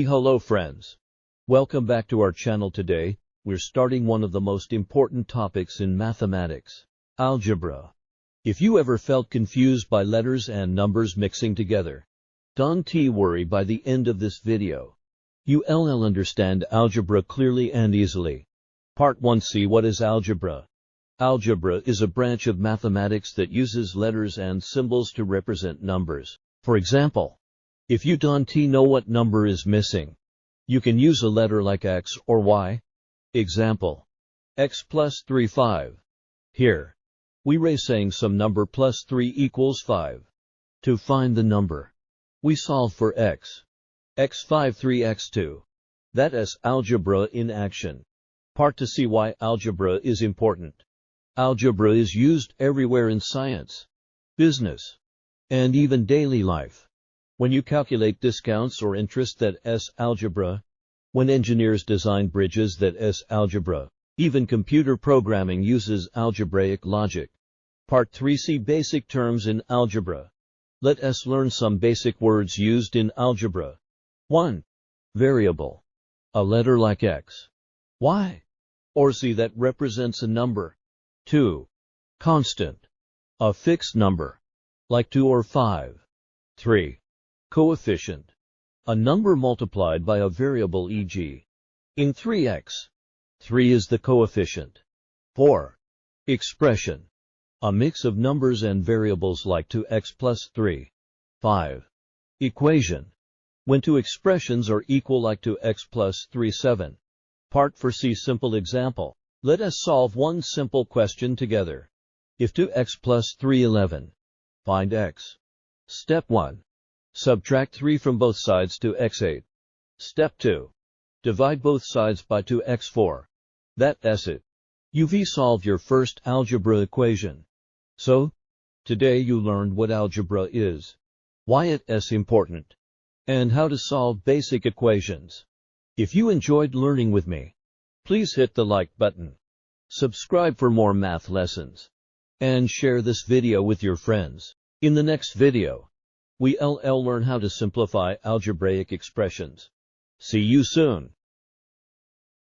Hello friends. Welcome back to our channel. Today, we're starting one of the most important topics in mathematics, algebra. If you ever felt confused by letters and numbers mixing together, don't worry. By the end of this video, you'll understand algebra clearly and easily. Part 1. See what is algebra. Algebra is a branch of mathematics that uses letters and symbols to represent numbers. For example, if you don't know what number is missing, you can use a letter like X or Y. Example, X plus 3 5. Here, we're saying some number plus 3 equals 5. To find the number, we solve for X. X5 3x2. That's algebra in action. Part to see why algebra is important. Algebra is used everywhere in science, business, and even daily life. When you calculate discounts or interest, that's algebra. When engineers design bridges, that's algebra. Even computer programming uses algebraic logic. Part 3. See basic terms in algebra. Let us learn some basic words used in algebra. 1. Variable. A letter like X, Y, or Z that represents a number. 2. Constant. A fixed number, like 2 or 5. 3. Coefficient. A number multiplied by a variable, e.g. in 3x. 3 is the coefficient. 4. Expression. A mix of numbers and variables like 2x plus 3. 5. Equation. When two expressions are equal like 2x plus 3 7. Part 4. See simple example. Let us solve one simple question together. If 2x plus 3 11. Find x. Step 1. Subtract 3 from both sides to x8. Step 2. Divide both sides by 2x4. That's it. You've solved your first algebra equation. So, today you learned what algebra is, why it's important, and how to solve basic equations. If you enjoyed learning with me, please hit the like button, subscribe for more math lessons, and share this video with your friends. In the next video, we'll learn how to simplify algebraic expressions. See you soon.